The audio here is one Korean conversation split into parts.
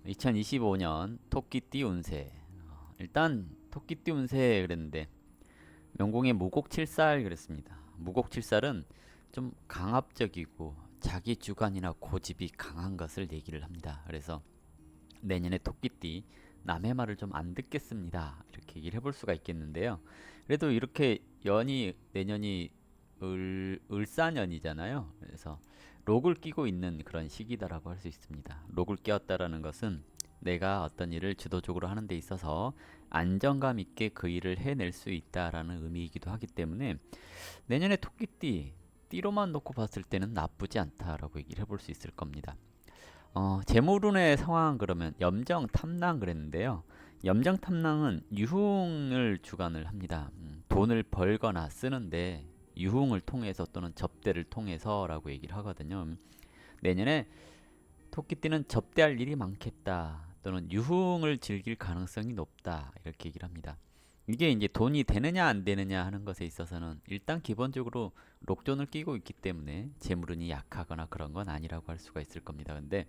2025년 토끼띠 운세. 일단 토끼띠 운세 그랬는데 명공의 무곡칠살 그랬습니다. 무곡칠살은 좀 강압적이고 자기 주관이나 고집이 강한 것을 얘기를 합니다. 그래서 내년에 토끼띠 남의 말을 좀 안 듣겠습니다. 이렇게 얘기를 해볼 수가 있겠는데요. 그래도 이렇게 연이 내년이 을사년이잖아요. 그래서 록을 끼고 있는 그런 시기다라고 할 수 있습니다. 록을 끼웠다라는 것은 내가 어떤 일을 주도적으로 하는 데 있어서 안정감 있게 그 일을 해낼 수 있다라는 의미이기도 하기 때문에 내년에 토끼띠 띠로만 놓고 봤을 때는 나쁘지 않다라고 얘기를 해볼 수 있을 겁니다. 재물운의 상황 그러면 염정 탐랑 그랬는데요. 염정 탐랑은 유흥을 주관을 합니다. 돈을 벌거나 쓰는데 유흥을 통해서 또는 접대를 통해서라고 얘기를 하거든요. 내년에 토끼띠는 접대할 일이 많겠다 또는 유흥을 즐길 가능성이 높다 이렇게 얘기를 합니다. 이게 이제 돈이 되느냐 안 되느냐 하는 것에 있어서는 일단 기본적으로 록존을 끼고 있기 때문에 재물운이 약하거나 그런 건 아니라고 할 수가 있을 겁니다. 근데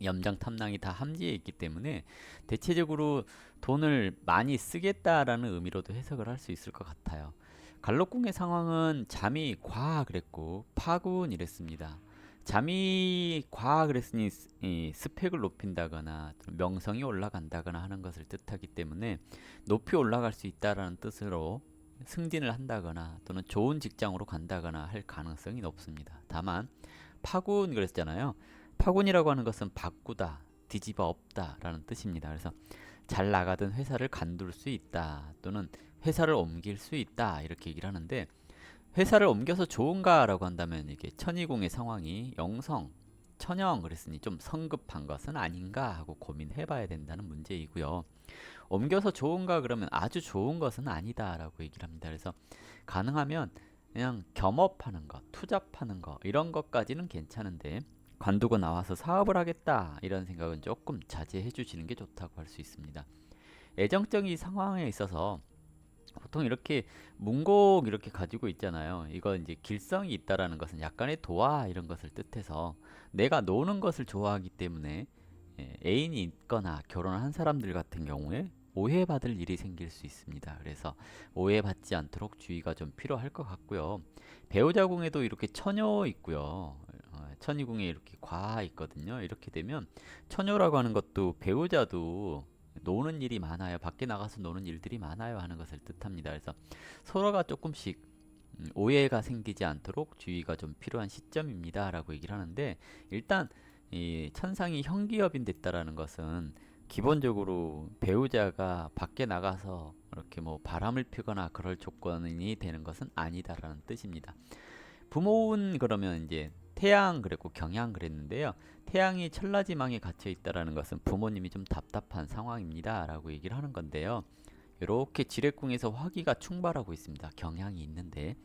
염장 탐랑이 다 함지에 있기 때문에 대체적으로 돈을 많이 쓰겠다라는 의미로도 해석을 할 수 있을 것 같아요. 갈록궁의 상황은 잠이 과 그랬고 파군 이랬습니다. 잠이 과 그랬으니 이 스펙을 높인다거나 명성이 올라간다거나 하는 것을 뜻하기 때문에 높이 올라갈 수 있다라는 뜻으로 승진을 한다거나 또는 좋은 직장으로 간다거나 할 가능성이 높습니다. 다만 파군 그랬잖아요. 파군이라고 하는 것은 바꾸다, 뒤집어 엎다라는 뜻입니다. 그래서 잘 나가던 회사를 간둘 수 있다 또는 회사를 옮길 수 있다 이렇게 얘기를 하는데 회사를 옮겨서 좋은가라고 한다면 이게 천이궁의 상황이 영성, 천영 그랬으니 좀 성급한 것은 아닌가 하고 고민해 봐야 된다는 문제이고요. 옮겨서 좋은가 그러면 아주 좋은 것은 아니다라고 얘기를 합니다. 그래서 가능하면 그냥 겸업하는 것, 투잡하는 것 이런 것까지는 괜찮은데 관두고 나와서 사업을 하겠다 이런 생각은 조금 자제해 주시는 게 좋다고 할 수 있습니다. 애정적인 상황에 있어서 보통 이렇게 문곡 이렇게 가지고 있잖아요. 이거 이제 길성이 있다라는 것은 약간의 도화 이런 것을 뜻해서 내가 노는 것을 좋아하기 때문에 애인이 있거나 결혼을 한 사람들 같은 경우에 오해받을 일이 생길 수 있습니다. 그래서 오해받지 않도록 주의가 좀 필요할 것 같고요. 배우자 궁에도 이렇게 처녀 있고요. 천이궁에 이렇게 과 있거든요. 이렇게 되면 처녀라고 하는 것도 배우자도 노는 일이 많아요. 밖에 나가서 노는 일들이 많아요 하는 것을 뜻합니다. 그래서 서로가 조금씩 오해가 생기지 않도록 주의가 좀 필요한 시점입니다 라고 얘기를 하는데 일단 이 천상이 형기업인 됐다라는 것은 기본적으로 배우자가 밖에 나가서 이렇게 뭐 바람을 피거나 그럴 조건이 되는 것은 아니다라는 뜻입니다. 부모운 그러면 이제 태양 그랬고 경양 그랬는데요. 태양이 천라지망에 갇혀 있다라는 것은 부모님이 좀 답답한 상황입니다라고 얘기를 하는 건데요. 이렇게 지뢰궁에서 화기가 충발하고 있습니다. 경향이 있는데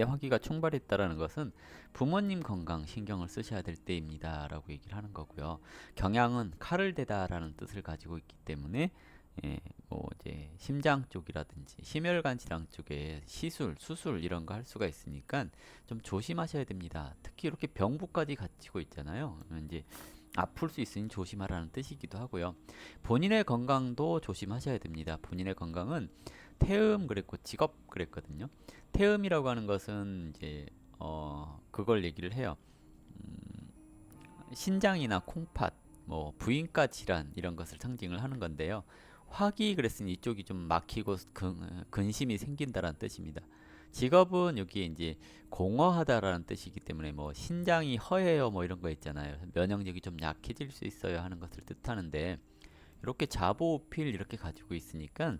화기가 충발했다라는 것은 부모님 건강 신경을 쓰셔야 될 때입니다라고 얘기를 하는 거고요. 경향은 칼을 대다라는 뜻을 가지고 있기 때문에 뭐 이제 심장 쪽이라든지 심혈관 질환 쪽에 시술, 수술 이런 거 할 수가 있으니까 좀 조심하셔야 됩니다. 특히 이렇게 병부까지 갖추고 있잖아요. 이제 아플 수 있으니 조심하라는 뜻이기도 하고요. 본인의 건강도 조심하셔야 됩니다. 본인의 건강은 태음 그랬고 직업 그랬거든요. 태음이라고 하는 것은 이제 그걸 얘기를 해요. 신장이나 콩팥, 뭐 부인과 질환 이런 것을 상징을 하는 건데요. 화기 그랬으니 이쪽이 좀 막히고 근심이 생긴다라는 뜻입니다. 직업은 여기에 이제 공허하다라는 뜻이기 때문에 뭐 신장이 허해요 뭐 이런 거 있잖아요. 면역력이 좀 약해질 수 있어요 하는 것을 뜻하는데 이렇게 자보필 이렇게 가지고 있으니까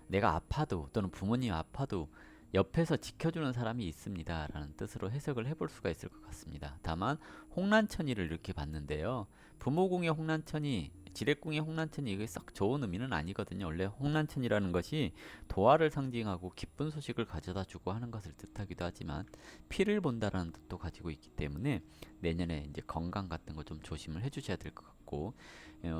내가 아파도 또는 부모님 아파도 옆에서 지켜주는 사람이 있습니다 라는 뜻으로 해석을 해볼 수가 있을 것 같습니다. 다만 홍난천이를 이렇게 봤는데요. 부모궁의 홍난천이 지뢰궁의 홍난천이 이게 썩 좋은 의미는 아니거든요. 원래 홍난천이라는 것이 도화를 상징하고 기쁜 소식을 가져다 주고 하는 것을 뜻하기도 하지만 피를 본다라는 뜻도 가지고 있기 때문에 내년에 이제 건강 같은 거 좀 조심을 해주셔야 될 것 같고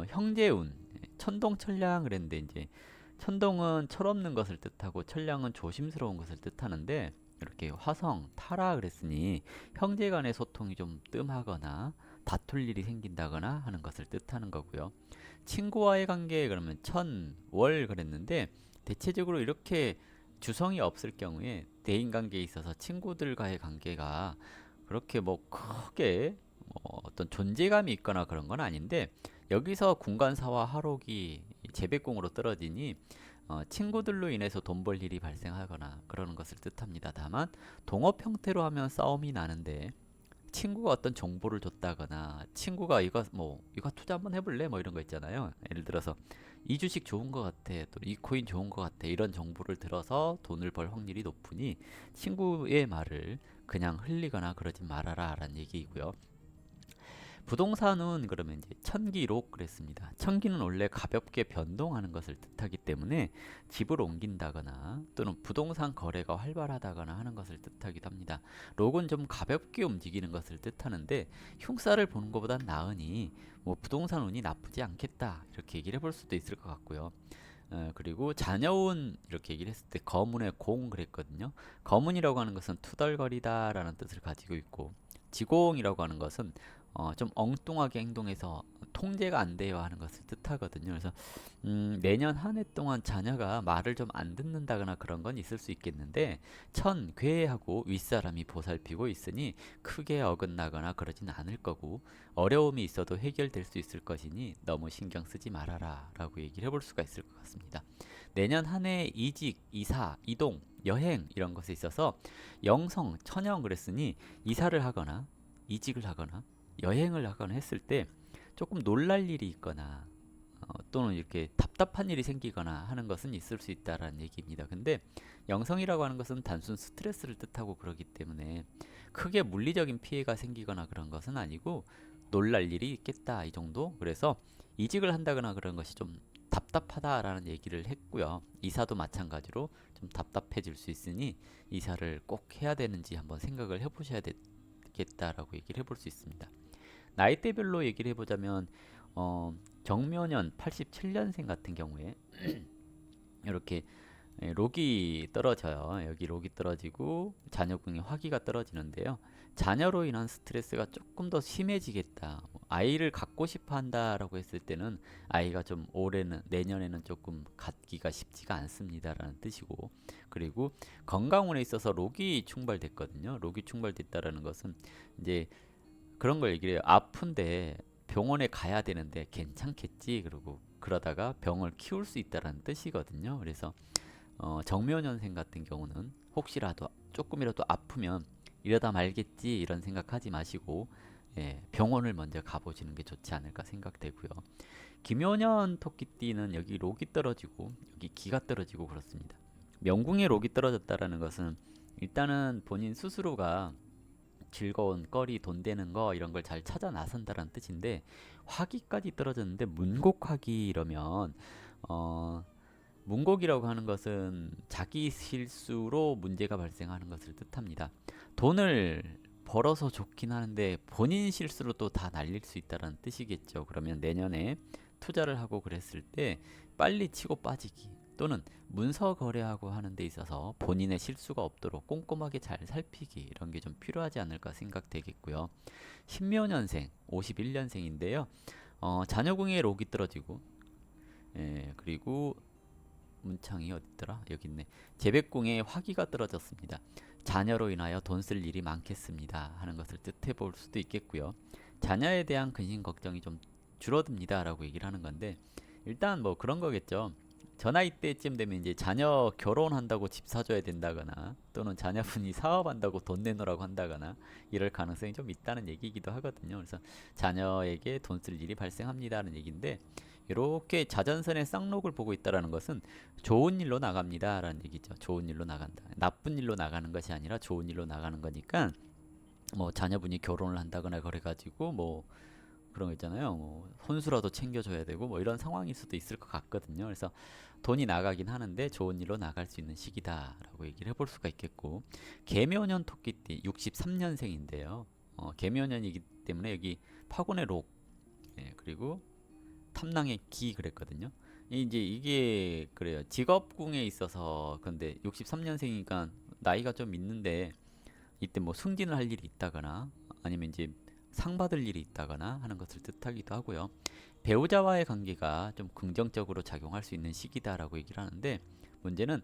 형제운 천동천량 그랬는데 이제 천동은 철없는 것을 뜻하고 천량은 조심스러운 것을 뜻하는데 이렇게 화성, 타라 그랬으니 형제간의 소통이 좀 뜸하거나 다툴 일이 생긴다거나 하는 것을 뜻하는 거고요. 친구와의 관계 그러면 천월 그랬는데 대체적으로 이렇게 주성이 없을 경우에 대인 관계에 있어서 친구들과의 관계가 그렇게 뭐 크게 어떤 존재감이 있거나 그런 건 아닌데 여기서 군관사와 화록이 재백궁으로 떨어지니 친구들로 인해서 돈 벌 일이 발생하거나 그러는 것을 뜻합니다. 다만 동업 형태로 하면 싸움이 나는데 친구가 어떤 정보를 줬다거나 친구가 이거 투자 한번 해볼래? 뭐 이런 거 있잖아요. 예를 들어서 이 주식 좋은 거 같아, 또 이 코인 좋은 거 같아, 이런 정보를 들어서 돈을 벌 확률이 높으니 친구의 말을 그냥 흘리거나 그러지 말아라 라는 얘기이고요. 부동산은 그러면 이제 천기록 그랬습니다. 천기는 원래 가볍게 변동하는 것을 뜻하기 때문에 집을 옮긴다거나 또는 부동산 거래가 활발하다거나 하는 것을 뜻하기도 합니다. 록은 좀 가볍게 움직이는 것을 뜻하는데 흉사를 보는 것보단 나으니 뭐 부동산 운이 나쁘지 않겠다 이렇게 얘기를 해볼 수도 있을 것 같고요. 그리고 자녀운 이렇게 얘기를 했을 때 거문의 공 그랬거든요. 거문이라고 하는 것은 투덜거리다라는 뜻을 가지고 있고 지공이라고 하는 것은 좀 엉뚱하게 행동해서 통제가 안 돼요 하는 것을 뜻하거든요. 그래서 내년 한 해 동안 자녀가 말을 좀 안 듣는다거나 그런 건 있을 수 있겠는데 괴하고 윗사람이 보살피고 있으니 크게 어긋나거나 그러진 않을 거고 어려움이 있어도 해결될 수 있을 것이니 너무 신경 쓰지 말아라 라고 얘기를 해볼 수가 있을 것 같습니다. 내년 한 해 이직, 이사, 이동, 여행 이런 것에 있어서 영성, 천영 그랬으니 이사를 하거나 이직을 하거나 여행을 하거나 했을 때 조금 놀랄 일이 있거나 또는 이렇게 답답한 일이 생기거나 하는 것은 있을 수 있다라는 얘기입니다. 근데 영성이라고 하는 것은 단순 스트레스를 뜻하고 그러기 때문에 크게 물리적인 피해가 생기거나 그런 것은 아니고 놀랄 일이 있겠다 이 정도. 그래서 이직을 한다거나 그런 것이 좀 답답하다라는 얘기를 했고요. 이사도 마찬가지로 좀 답답해질 수 있으니 이사를 꼭 해야 되는지 한번 생각을 해보셔야 되겠다라고 얘기를 해볼 수 있습니다. 나이대별로 얘기를 해보자면 정묘년 87년생 같은 경우에 이렇게 록이 떨어져요. 여기 록이 떨어지고 자녀궁에 화기가 떨어지는데요. 자녀로 인한 스트레스가 조금 더 심해지겠다. 아이를 갖고 싶어 한다라고 했을 때는 아이가 좀 올해는 내년에는 조금 갖기가 쉽지가 않습니다라는 뜻이고 그리고 건강운에 있어서 록이 충발됐거든요. 록이 충발됐다라는 것은 이제 그런 걸 얘기를 해요. 아픈데 병원에 가야 되는데 괜찮겠지 그러고 그러다가 병을 키울 수 있다라는 뜻이거든요. 그래서 정묘년생 같은 경우는 혹시라도 조금이라도 아프면 이러다 말겠지 이런 생각하지 마시고 병원을 먼저 가보시는 게 좋지 않을까 생각되고요. 김효년 토끼띠는 여기 록이 떨어지고 여기 기가 떨어지고 그렇습니다. 명궁에 록이 떨어졌다라는 것은 일단은 본인 스스로가 즐거운 거리 돈 되는 거 이런 걸 잘 찾아 나선다라는 뜻인데 화기까지 떨어졌는데 문곡화기 이러면 문곡이라고 하는 것은 자기 실수로 문제가 발생하는 것을 뜻합니다. 돈을 벌어서 좋긴 하는데 본인 실수로 또 다 날릴 수 있다는 뜻이겠죠. 그러면 내년에 투자를 하고 그랬을 때 빨리 치고 빠지기 또는 문서 거래하고 하는 데 있어서 본인의 실수가 없도록 꼼꼼하게 잘 살피기 이런 게 좀 필요하지 않을까 생각되겠고요. 신묘년생 51년생인데요. 자녀궁에 록이 떨어지고 그리고 문창이 어딨더라? 여기 있네. 재백궁에 화기가 떨어졌습니다. 자녀로 인하여 돈 쓸 일이 많겠습니다 하는 것을 뜻해 볼 수도 있겠고요. 자녀에 대한 근심 걱정이 좀 줄어듭니다 라고 얘기를 하는 건데 일단 뭐 그런 거겠죠. 저 나이 때쯤 되면 이제 자녀 결혼한다고 집 사줘야 된다거나 또는 자녀분이 사업한다고 돈 내놓으라고 한다거나 이럴 가능성이 좀 있다는 얘기이기도 하거든요. 그래서 자녀에게 돈 쓸 일이 발생합니다는 얘기인데 이렇게 자전선의 쌍록을 보고 있다라는 것은 좋은 일로 나갑니다라는 얘기죠. 좋은 일로 나간다. 나쁜 일로 나가는 것이 아니라 좋은 일로 나가는 거니까 뭐 자녀분이 결혼을 한다거나 그래가지고 뭐 그런 거 있잖아요. 뭐 혼수라도 챙겨줘야 되고 뭐 이런 상황일 수도 있을 것 같거든요. 그래서 돈이 나가긴 하는데 좋은 일로 나갈 수 있는 시기다라고 얘기를 해볼 수가 있겠고 계묘년 토끼띠 63년생인데요. 계묘년이기 때문에 여기 파곤의 록 그리고 탐낭의 기 그랬거든요. 이제 이게 그래요. 직업궁에 있어서 근데 63년생이니까 나이가 좀 있는데 이때 뭐 승진을 할 일이 있다거나 아니면 이제 상 받을 일이 있다거나 하는 것을 뜻하기도 하고요. 배우자와의 관계가 좀 긍정적으로 작용할 수 있는 시기다라고 얘기를 하는데, 문제는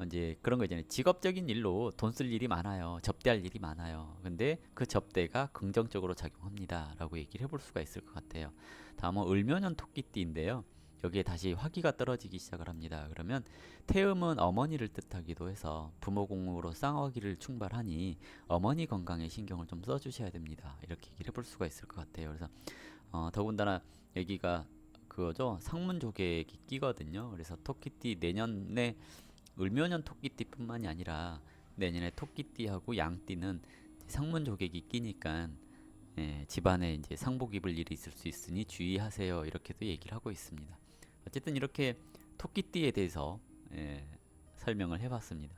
이제 그런 거 있잖아요. 직업적인 일로 돈 쓸 일이 많아요. 접대할 일이 많아요. 근데 그 접대가 긍정적으로 작용합니다라고 얘기를 해볼 수가 있을 것 같아요. 다음은 을묘년 토끼띠인데요. 여기에 다시 화기가 떨어지기 시작을 합니다. 그러면 태음은 어머니를 뜻하기도 해서 부모 공으로 쌍화기를 충발하니 어머니 건강에 신경을 좀 써주셔야 됩니다. 이렇게 얘기를 해볼 수가 있을 것 같아요. 그래서 더군다나 여기가 그거죠. 상문조개기 끼거든요. 그래서 토끼띠 내년에 을묘년 토끼띠뿐만이 아니라 내년에 토끼띠하고 양띠는 상문조개기 끼니까 집안에 이제 상복 입을 일이 있을 수 있으니 주의하세요. 이렇게도 얘기를 하고 있습니다. 어쨌든 이렇게 토끼띠에 대해서 설명을 해봤습니다.